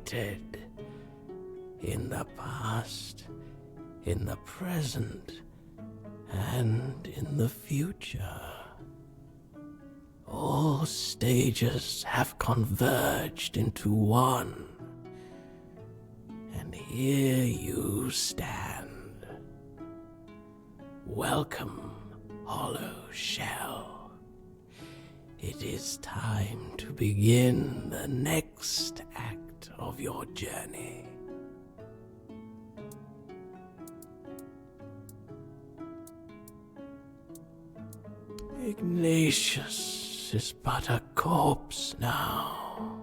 awaited. In the past, in the present, and in the future. all stages have converged into one, and here you stand. Welcome, hollow shell. It is time to begin the next act of your journey. Ignatius is but a corpse now,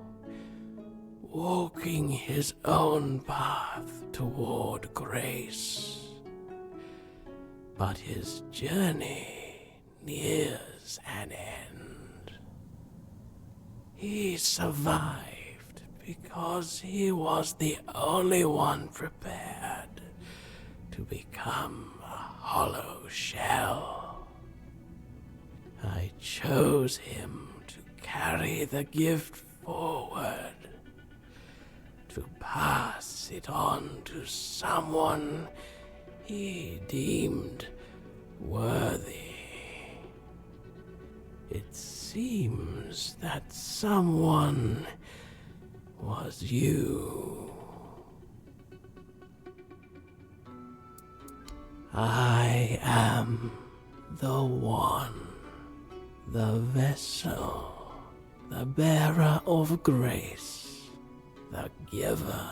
walking his own path toward grace. But his journey nears an end. He survived because he was the only one prepared to become a hollow shell. I chose him to carry the gift forward, to pass it on to someone he deemed worthy. It seems that someone was you. I am the one. The vessel, the bearer of grace, the giver.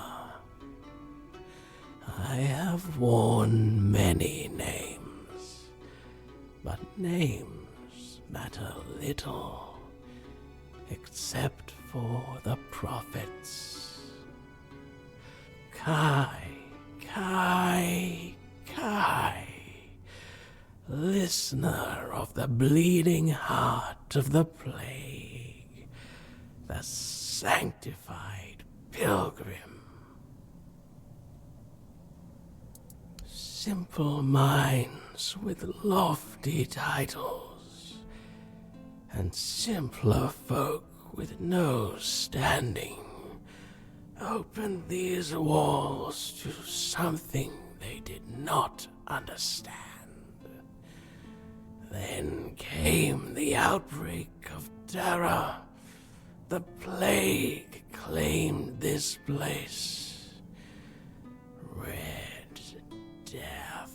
I have worn many names, but names matter little, except for the prophets. Kai, Kai, Kai. Listener of the bleeding heart of the plague, the sanctified pilgrim. Simple minds with lofty titles, and simpler folk with no standing, opened these walls to something they did not understand. Then came the outbreak of terror. The plague claimed this place. Red Death.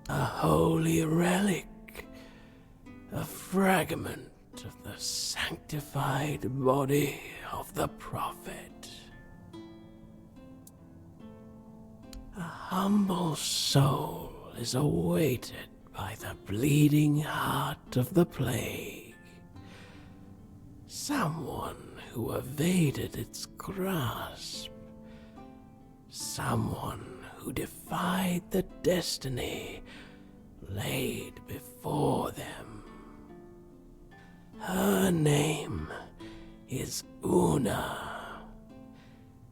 A holy relic, a fragment of the sanctified body of the prophet. A humble soul is awaited by the bleeding heart of the plague. Someone who evaded its grasp. Someone who defied the destiny laid before them. Her name is Una,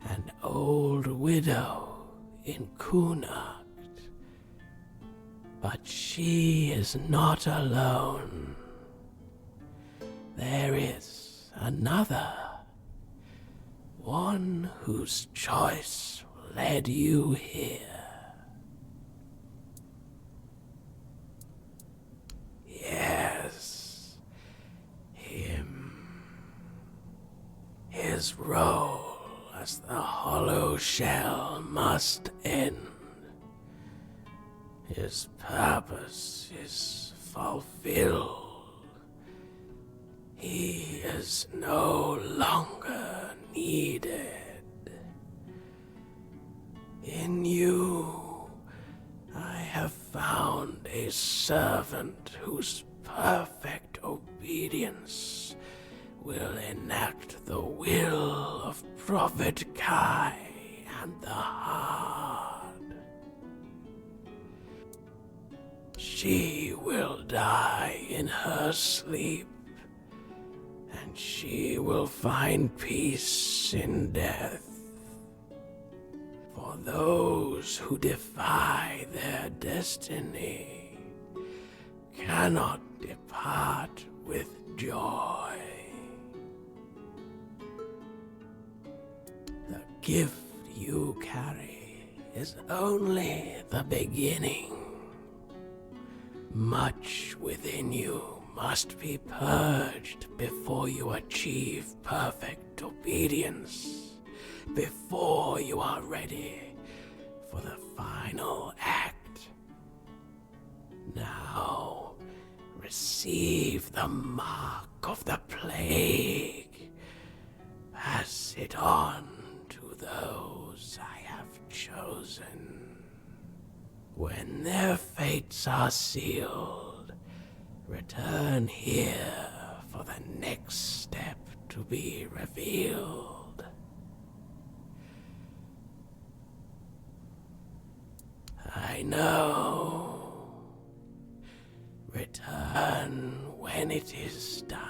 an old widow in Kuna. But she is not alone. There is another, one whose choice led you here. Yes, him. His role as the hollow shell must end. His purpose is fulfilled. He is no longer needed. In you, I have found a servant whose perfect obedience will enact the will of Prophet Kai and the Hard. She will die in her sleep, and she will find peace in death. For those who defy their destiny cannot depart with joy. The gift you carry is only the beginning. Much within you must be purged before you achieve perfect obedience, before you are ready for the final act. Now, receive the mark of the plague. Pass it on to those I have chosen. When their fates are sealed, return here for the next step to be revealed. I know. Return when it is done.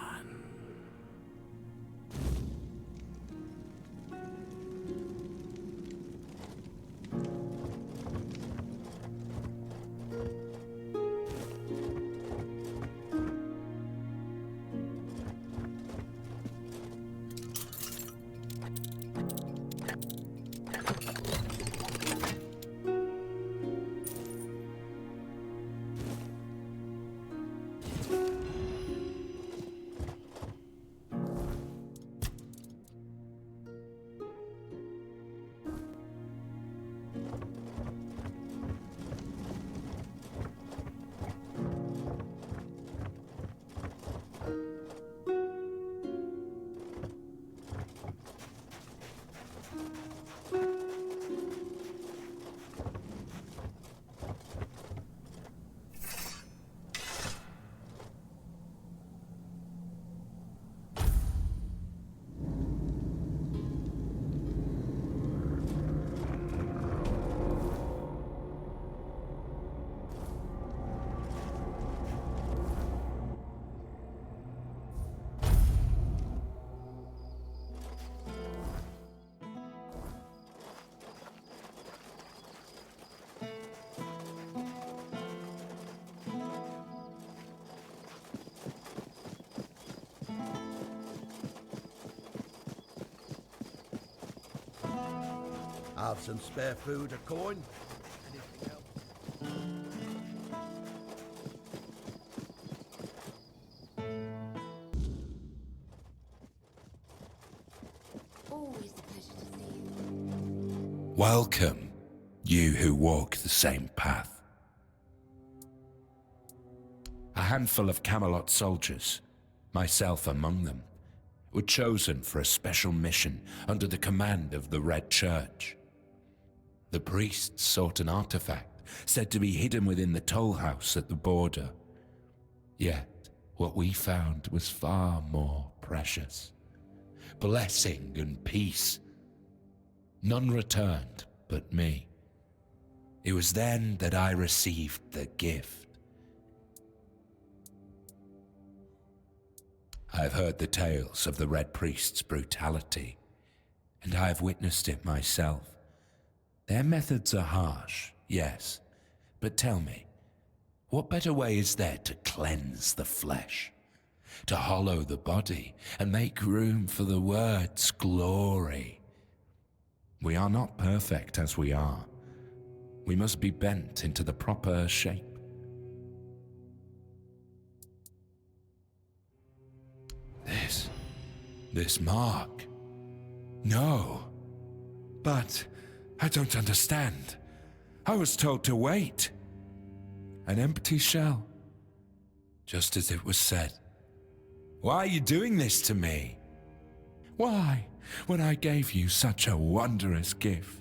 Have some spare food, a coin? Anything else? Always a pleasure to see you. Welcome, you who walk the same path. A handful of Camelot soldiers, myself among them, were chosen for a special mission under the command of the Red Church. The priests sought an artifact said to be hidden within the toll house at the border. Yet, what we found was far more precious. Blessing and peace. None returned but me. It was then that I received the gift. I've heard the tales of the Red Priest's brutality, and I have witnessed it myself. Their methods are harsh, yes, but tell me, what better way is there to cleanse the flesh, to hollow the body and make room for the word's glory? We are not perfect as we are. We must be bent into the proper shape. This mark. No. But I don't understand. I was told to wait. An empty shell. Just as it was said. Why are you doing this to me? Why, when I gave you such a wondrous gift?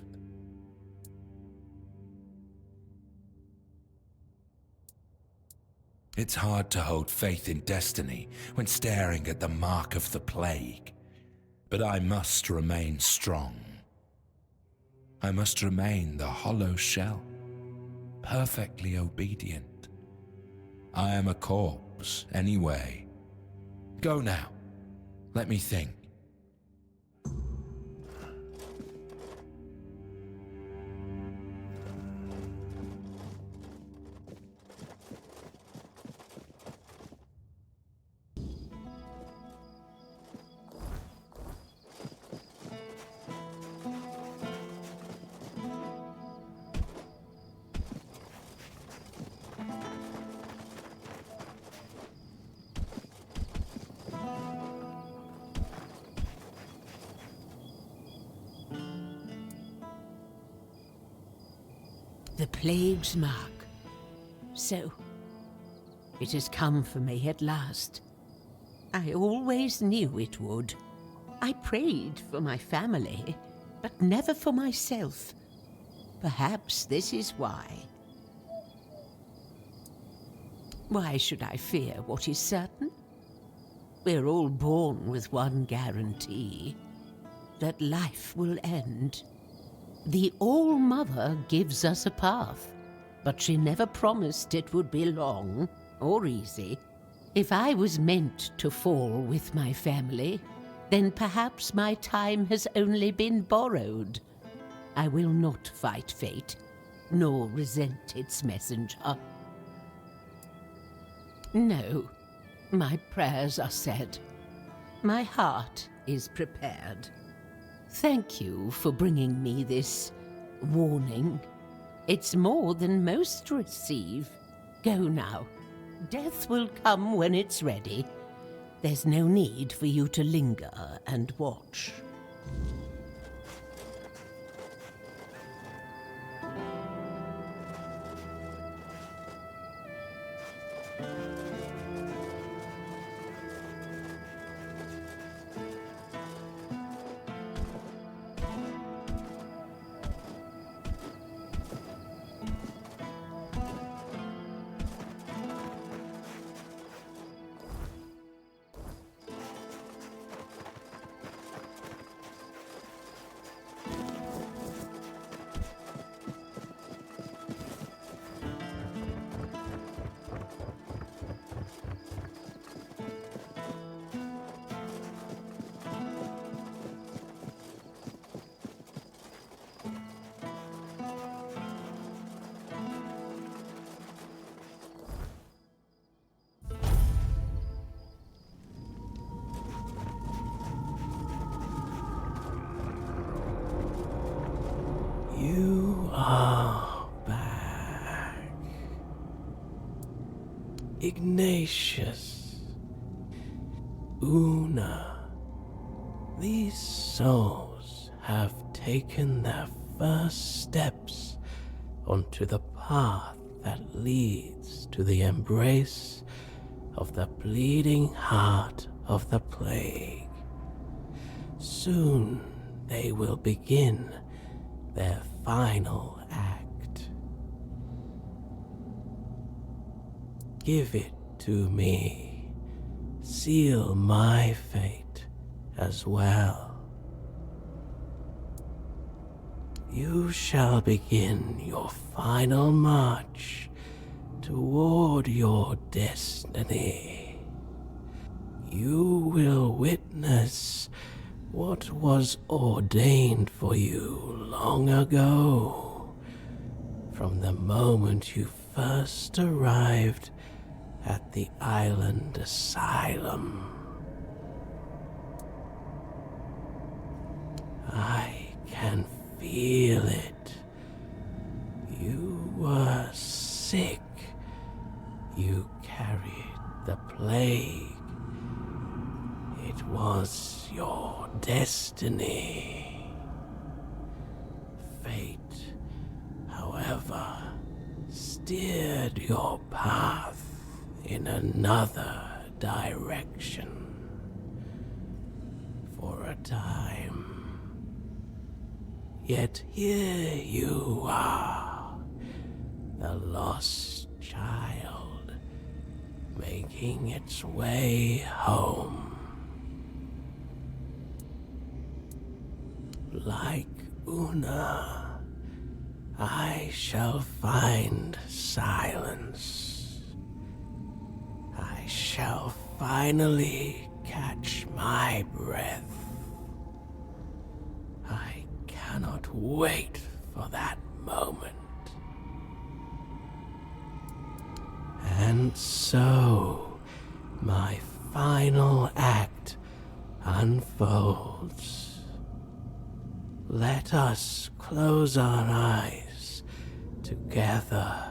It's hard to hold faith in destiny when staring at the mark of the plague. But I must remain strong. I must remain the hollow shell, perfectly obedient. I am a corpse anyway. Go now. Let me think. The plague's mark. So, it has come for me at last. I always knew it would. I prayed for my family, but never for myself. Perhaps this is why. Why should I fear what is certain? We're all born with one guarantee, that life will end. The All-Mother gives us a path, but she never promised it would be long or easy. If I was meant to fall with my family, then perhaps my time has only been borrowed. I will not fight fate, nor resent its messenger. No, my prayers are said. My heart is prepared. Thank you for bringing me this warning. It's more than most receive. Go now. Death will come when it's ready. There's no need for you to linger and watch. You are back. Ignatius, Una, these souls have taken their first steps onto the path that leads to the embrace of the bleeding heart of the plague. Soon they will begin their final act. Give it to me. Seal my fate as well. You shall begin your final march toward your destiny. You will witness what was ordained for you long ago, from the moment you first arrived at the island asylum. I can feel it. You were sick. You carried the plague. It was your destiny. Fate, however, steered your path in another direction for a time. Yet here you are, the lost child, making its way home. Like Una, I shall find silence. I shall finally catch my breath. I cannot wait for that moment. And so, my final act unfolds. Let us close our eyes together.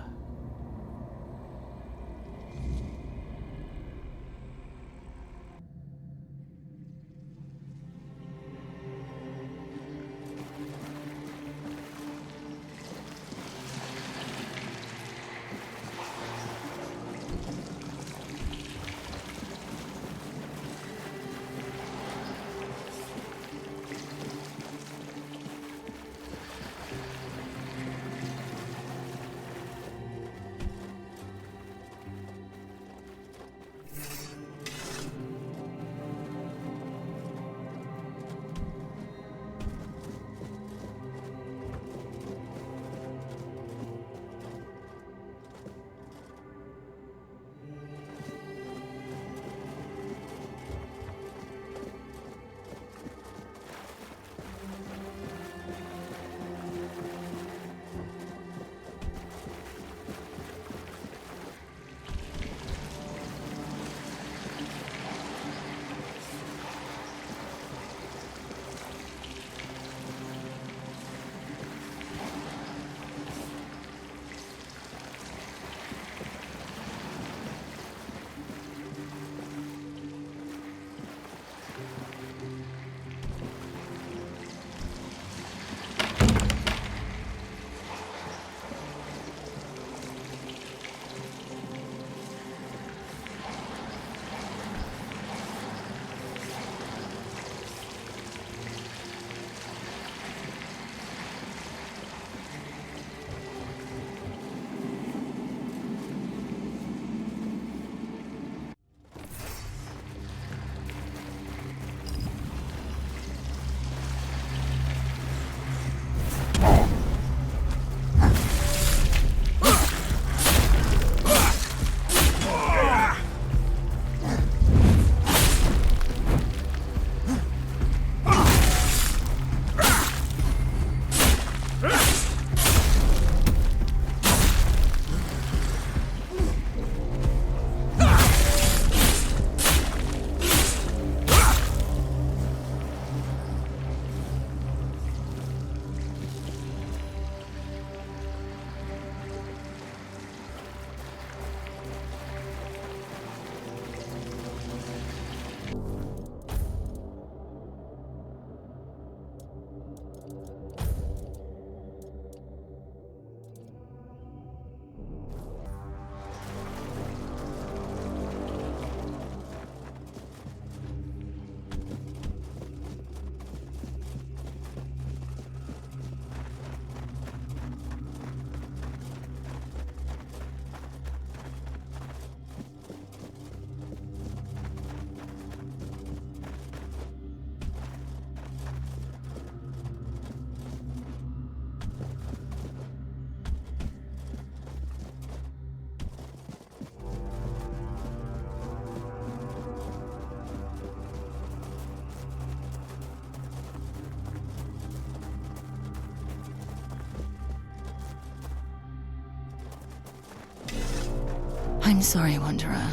I'm sorry, Wanderer,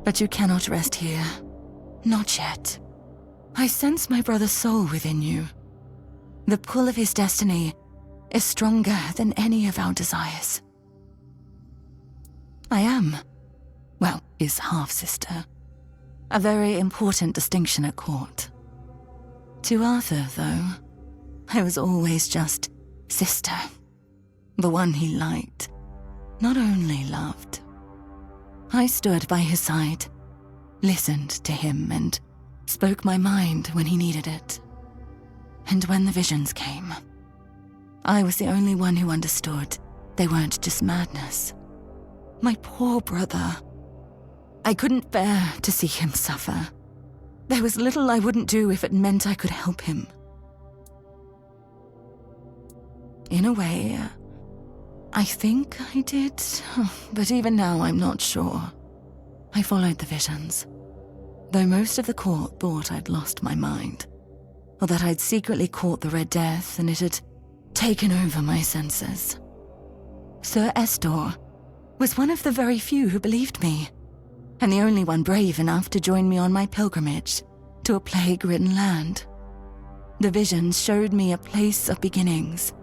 but you cannot rest here. Not yet. I sense my brother's soul within you. The pull of his destiny is stronger than any of our desires. I am, well, his half-sister. A very important distinction at court. To Arthur, though, I was always just sister. The one he liked, not only loved. I stood by his side, listened to him, and spoke my mind when he needed it. And when the visions came, I was the only one who understood they weren't just madness. My poor brother. I couldn't bear to see him suffer. There was little I wouldn't do if it meant I could help him. In a way, I think I did, but even now I'm not sure. I followed the visions, though most of the court thought I'd lost my mind, or that I'd secretly caught the Red Death and it had taken over my senses. Sir Estor was one of the very few who believed me, and the only one brave enough to join me on my pilgrimage to a plague-ridden land. The visions showed me a place of beginnings,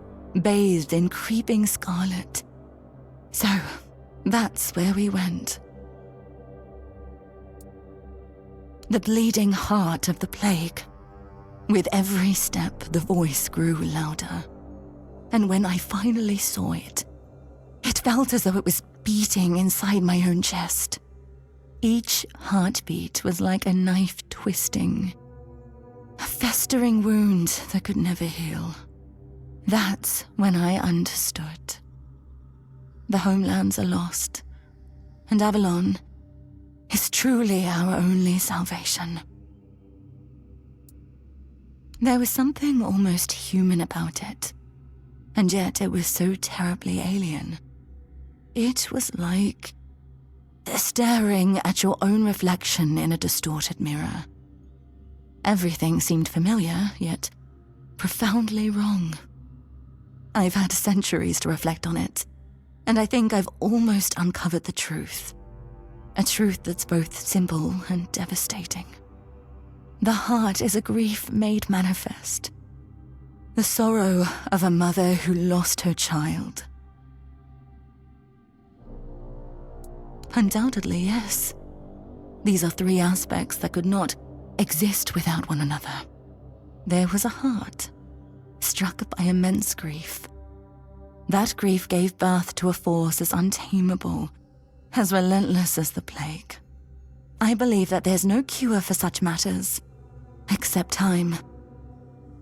bathed in creeping scarlet. So, that's where we went. The bleeding heart of the plague. With every step, the voice grew louder. And when I finally saw it, it felt as though it was beating inside my own chest. Each heartbeat was like a knife twisting, a festering wound that could never heal. That's when I understood. The homelands are lost, and Avalon is truly our only salvation. There was something almost human about it, and yet it was so terribly alien. It was like staring at your own reflection in a distorted mirror. Everything seemed familiar, yet profoundly wrong. I've had centuries to reflect on it, and I think I've almost uncovered the truth. A truth that's both simple and devastating. The heart is a grief made manifest. The sorrow of a mother who lost her child. Undoubtedly, yes. These are three aspects that could not exist without one another. There was a heart, struck by immense grief. That grief gave birth to a force as untamable, as relentless as the plague. I believe that there's no cure for such matters, except time.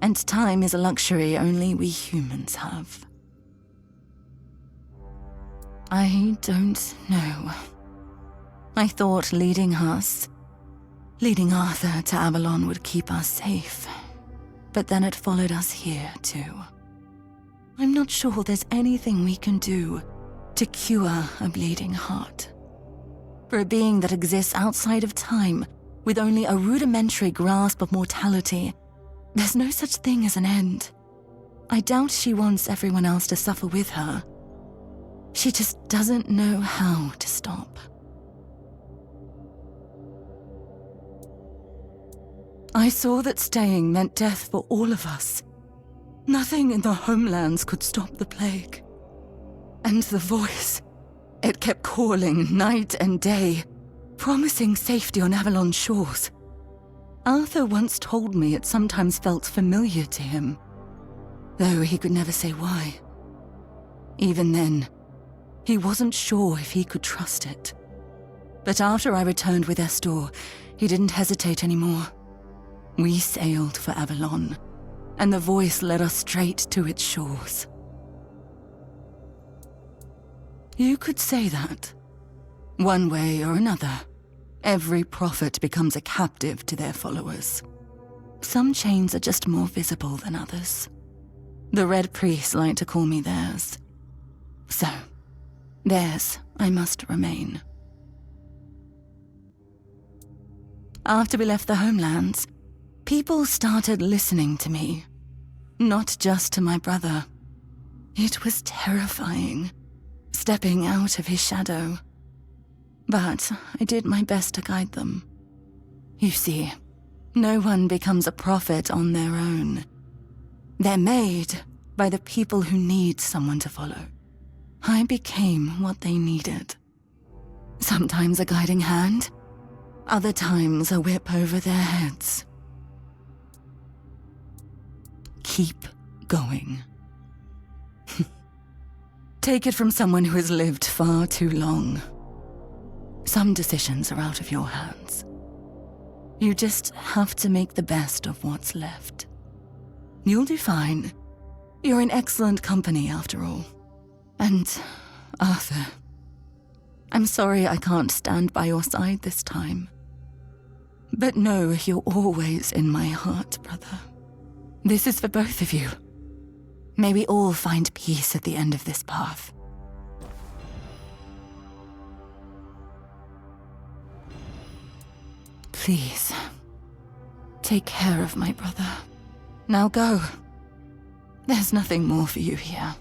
And time is a luxury only we humans have. I don't know. I thought leading Arthur to Avalon would keep us safe. But then it followed us here, too. I'm not sure there's anything we can do to cure a bleeding heart. For a being that exists outside of time, with only a rudimentary grasp of mortality, there's no such thing as an end. I doubt she wants everyone else to suffer with her. She just doesn't know how to stop. I saw that staying meant death for all of us. Nothing in the homelands could stop the plague. And the voice, it kept calling night and day, promising safety on Avalon's shores. Arthur once told me it sometimes felt familiar to him, though he could never say why. Even then, he wasn't sure if he could trust it. But after I returned with Estor, he didn't hesitate anymore. We sailed for Avalon, and the voice led us straight to its shores. You could say that. One way or another, every prophet becomes a captive to their followers. Some chains are just more visible than others. The Red Priests like to call me theirs. So, theirs I must remain. After we left the homelands, people started listening to me. Not just to my brother. It was terrifying, stepping out of his shadow. but I did my best to guide them. You see, no one becomes a prophet on their own. They're made by the people who need someone to follow. I became what they needed. Sometimes a guiding hand, other times a whip over their heads. Keep going. Take it from someone who has lived far too long. Some decisions are out of your hands. You just have to make the best of what's left. You'll do fine. You're in excellent company, after all. And, Arthur, I'm sorry I can't stand by your side this time. But know you're always in my heart, brother. This is for both of you. May we all find peace at the end of this path. Please, take care of my brother. Now go. There's nothing more for you here.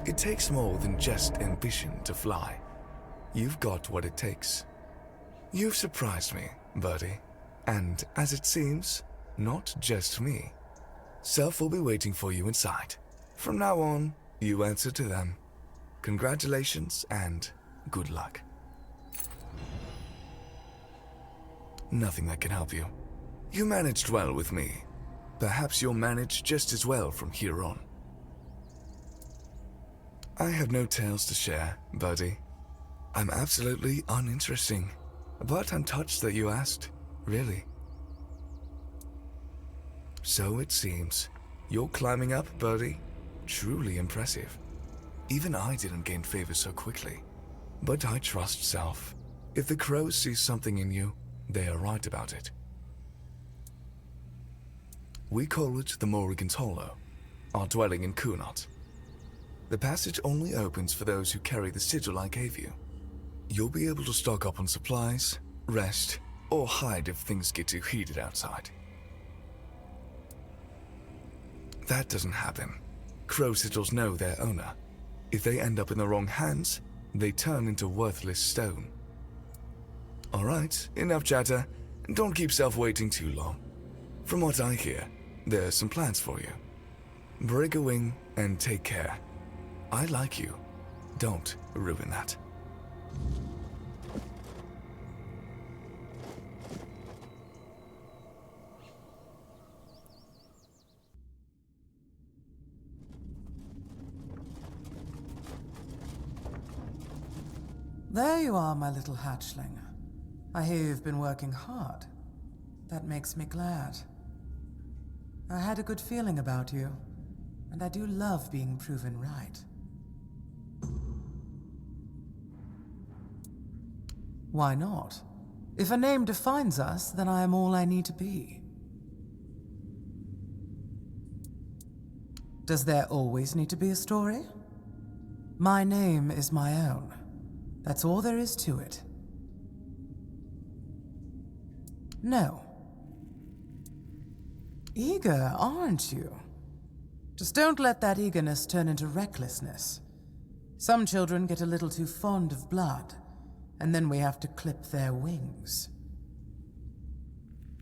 It takes more than just ambition to fly. You've got what it takes. You've surprised me, Birdie. And as it seems, not just me. Self will be waiting for you inside. From now on, you answer to them. Congratulations and good luck. Nothing that can help you. You managed well with me. Perhaps you'll manage just as well from here on. I have no tales to share, Birdie. I'm absolutely uninteresting, but I'm touched that you asked, really. So it seems. You're climbing up, Birdie. Truly impressive. Even I didn't gain favor so quickly. But I trust Self. If the crows see something in you, they are right about it. We call it the Morrigan's Hollow, our dwelling in Kunot. The passage only opens for those who carry the sigil I gave you. You'll be able to stock up on supplies, rest, or hide if things get too heated outside. That doesn't happen. Crow sigils know their owner. If they end up in the wrong hands, they turn into worthless stone. Alright, enough chatter. Don't keep Self waiting too long. From what I hear, there are some plans for you. Break a wing and take care. I like you. Don't ruin that. There you are, my little hatchling. I hear you've been working hard. That makes me glad. I had a good feeling about you, and I do love being proven right. Why not? If a name defines us, then I am all I need to be. Does there always need to be a story? My name is my own. That's all there is to it. No. Eager, aren't you? Just don't let that eagerness turn into recklessness. Some children get a little too fond of blood, and then we have to clip their wings.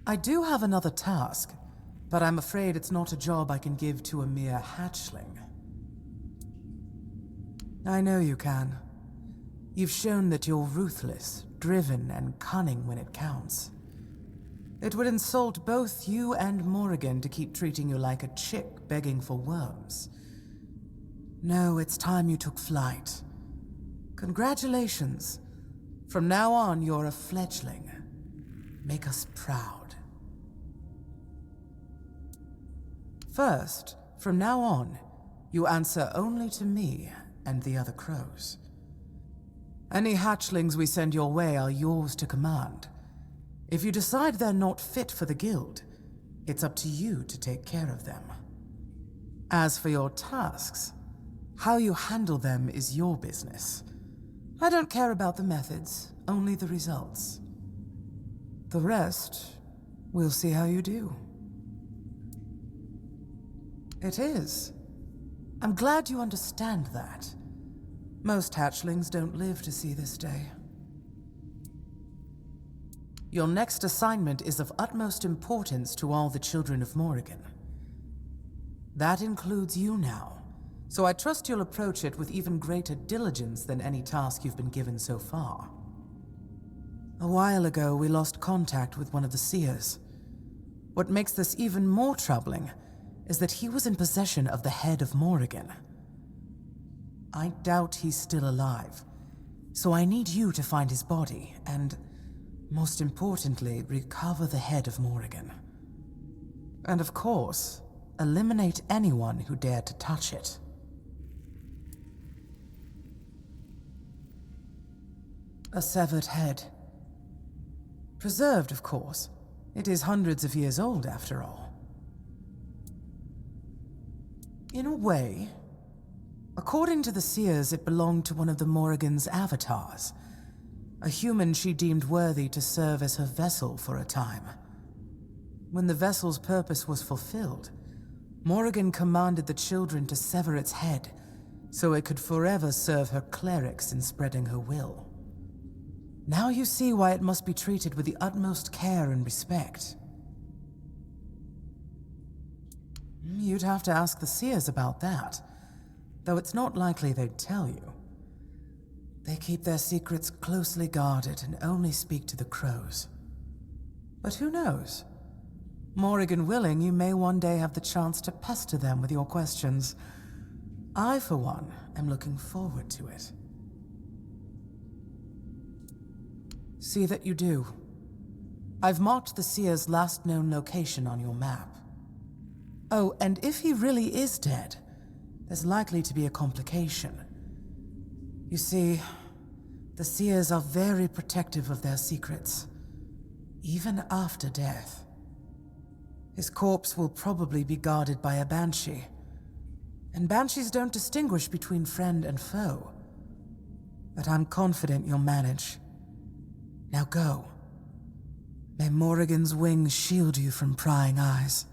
I do have another task, but I'm afraid it's not a job I can give to a mere hatchling. I know you can. You've shown that you're ruthless, driven, and cunning when it counts. It would insult both you and Morrigan to keep treating you like a chick begging for worms. No, it's time you took flight. Congratulations. From now on, you're a fledgling. make us proud. First, from now on, you answer only to me and the other crows. Any hatchlings we send your way are yours to command. If you decide they're not fit for the guild, it's up to you to take care of them. As for your tasks, how you handle them is your business. I don't care about the methods, only the results. The rest, we'll see how you do. It is. I'm glad you understand that. Most hatchlings don't live to see this day. Your next assignment is of utmost importance to all the children of Morrigan. That includes you now, so I trust you'll approach it with even greater diligence than any task you've been given so far. A while ago, we lost contact with one of the seers. What makes this even more troubling is that he was in possession of the head of Morrigan. I doubt he's still alive, so I need you to find his body and, most importantly, recover the head of Morrigan. And of course, eliminate anyone who dared to touch it. A severed head. Preserved, of course. It is hundreds of years old, after all. In a way, according to the seers, it belonged to one of the Morrigan's avatars, a human she deemed worthy to serve as her vessel for a time. When the vessel's purpose was fulfilled, Morrigan commanded the children to sever its head so it could forever serve her clerics in spreading her will. Now you see why it must be treated with the utmost care and respect. You'd have to ask the seers about that, though it's not likely they'd tell you. They keep their secrets closely guarded and only speak to the crows. But who knows? Morrigan willing, you may one day have the chance to pester them with your questions. I, for one, am looking forward to it. See that you do. I've marked the seer's last known location on your map. Oh, and if he really is dead, there's likely to be a complication. You see, the seers are very protective of their secrets, even after death. His corpse will probably be guarded by a banshee, and banshees don't distinguish between friend and foe. But I'm confident you'll manage. Now go. May Morrigan's wings shield you from prying eyes.